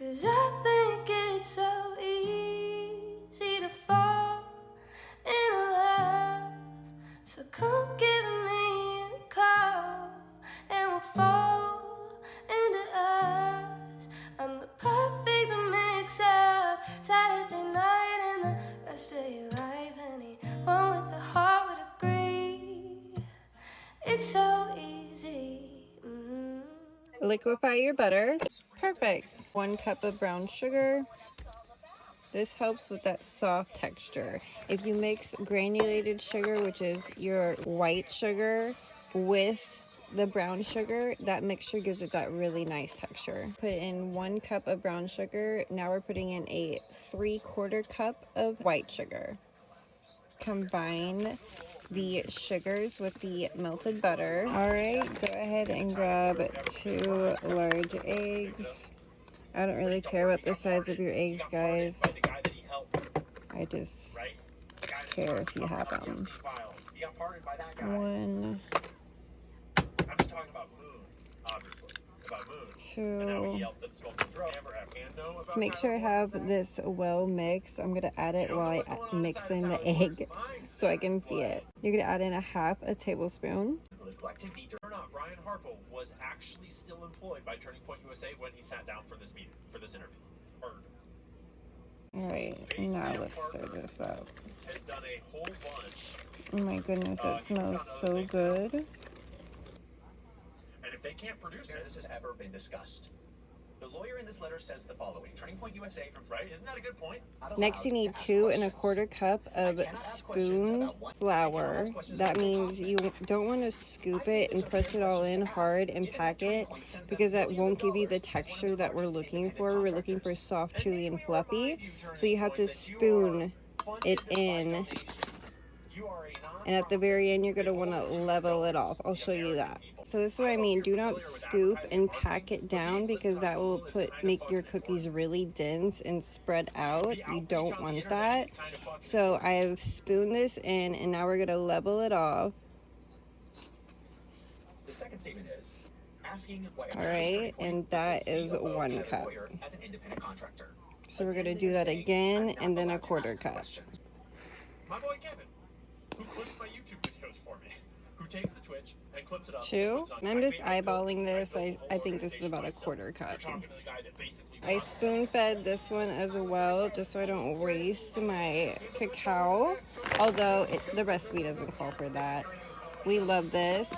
'Cause I think it's so easy to fall in love. So come give me a call and we'll fall into us. I'm the perfect mix of Saturday night and the rest of your life. Anyone with a heart would agree. It's so easy. Liquefy your butter. Perfect. 1 cup of brown sugar. This helps with that soft texture. If you mix granulated sugar, which is your white sugar, with the brown sugar, that mixture gives it that really nice texture. Put in 1 cup of brown sugar. Now we're putting in a 3/4 cup of white sugar. Combine the sugars with the melted butter. All right, go ahead and grab 2 large eggs. I don't really care about the size of your eggs, guys. I just care if you have them. 1, 2. To make sure I have this well mixed, I'm gonna add it while I mix in the egg so I can see it. You're gonna add in 1/2 tablespoon. Brian Harpo was actually still employed by Turning Point USA when he sat down for this meeting, for this interview. All right, now let's stir this up. Has done a whole bunch. Oh my goodness, that smells so good. And if they can't produce it, this has ever been discussed. The lawyer in this letter says the following: Turning Point USA from right? Isn't that a good point? Next, you need 2 1/4 cup of spoon flour. That means you don't want to scoop it and press it all in hard and pack it, because that won't give you the texture that we're looking for. We're looking for soft, chewy, and fluffy. So you have to spoon it in. And at the very end, you're going to want to level it off. I'll show you that. So this is what I mean. Do not scoop and pack it down, because that will make your cookies really dense and spread out. You don't want that. So I have spooned this in, and now we're going to level it off. The second statement is asking all right, and that is 1 cup. So we're going to do that again, and then 1/4 cup. My boy Kevin, who clips my YouTube videos for me, who takes the Twitch and clips it up. 2. I'm just eyeballing this. I think this is about 1/4 cup. I spoon fed this one as well, just so I don't waste my cacao, although the recipe doesn't call for that. We love this.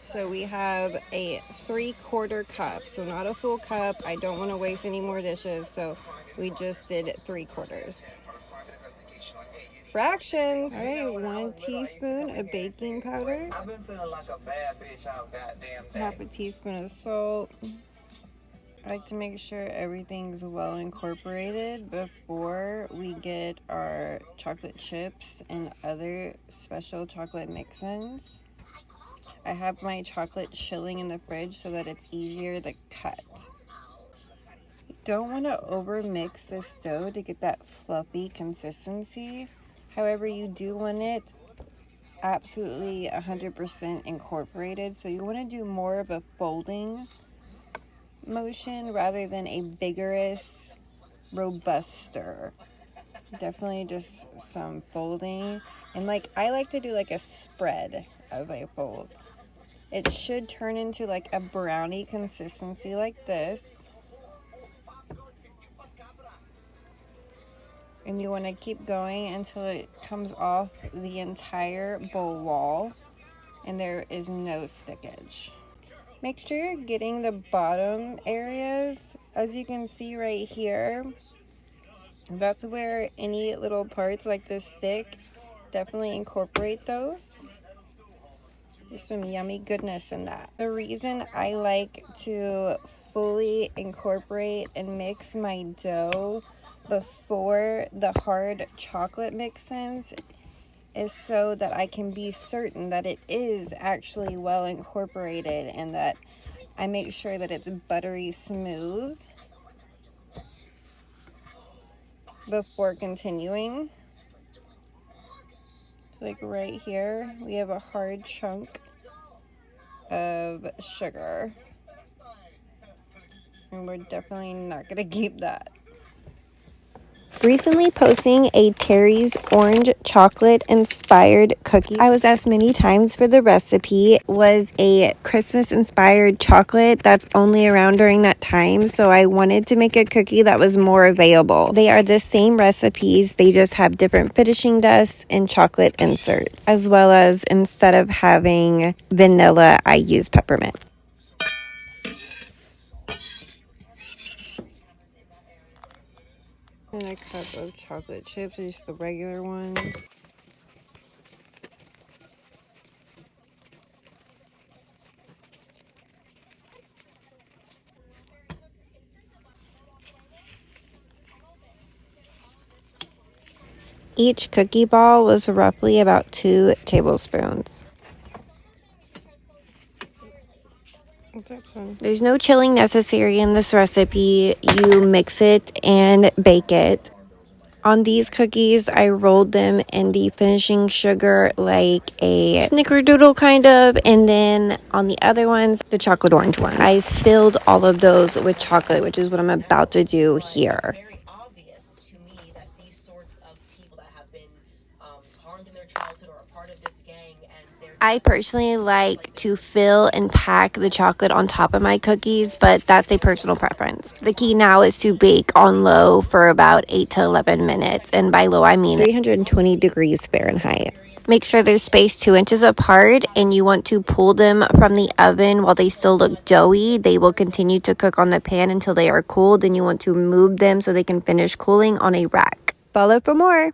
So we have a 3/4 cup, so not a full cup. I don't want to waste any more dishes, so we just did 3/4. Fractions. All right, 1 teaspoon of baking powder. I've been feeling like a bad bitch all goddamn day. 1/2 teaspoon of salt. I like to make sure everything's well incorporated before we get our chocolate chips and other special chocolate mix-ins. I have my chocolate chilling in the fridge so that it's easier to cut. You don't want to over mix this dough to get that fluffy consistency. However, you do want it absolutely 100% incorporated. So you want to do more of a folding motion rather than a vigorous, robust stir. Definitely just some folding. And I like to do a spread as I fold. It should turn into a brownie consistency like this. And you want to keep going until it comes off the entire bowl wall and there is no stickage. Make sure you're getting the bottom areas. As you can see right here, that's where any little parts like this stick, definitely incorporate those. There's some yummy goodness in that. The reason I like to fully incorporate and mix my dough before the hard chocolate mix-ins is so that I can be certain that it is actually well incorporated and that I make sure that it's buttery smooth before continuing. So right here, we have a hard chunk of sugar. And we're definitely not gonna keep that. Recently posting a Terry's orange chocolate inspired cookie. I was asked many times for the recipe. It was a Christmas inspired chocolate that's only around during that time, so I wanted to make a cookie that was more available. They are the same recipes, they just have different finishing dusts and chocolate inserts, as well as instead of having vanilla, I use peppermint. And a cup of chocolate chips, just the regular ones. Each cookie ball was roughly about 2 tablespoons. What's up, son? There's no chilling necessary in this recipe. You mix it and bake it. On these cookies, I rolled them in the finishing sugar like a snickerdoodle kind of, and then on the other ones, the chocolate orange ones. I filled all of those with chocolate, which is what I'm about to do here. Very obvious to me that these sorts of people that have been harmed in their childhood or a part of this gang, and I personally like to fill and pack the chocolate on top of my cookies, but that's a personal preference. The key now is to bake on low for about 8 to 11 minutes, and by low I mean 320 degrees Fahrenheit. Make sure they're spaced 2 inches apart, and you want to pull them from the oven while they still look doughy. They will continue to cook on the pan until they are cooled, and you want to remove them so they can finish cooling on a rack. Follow for more.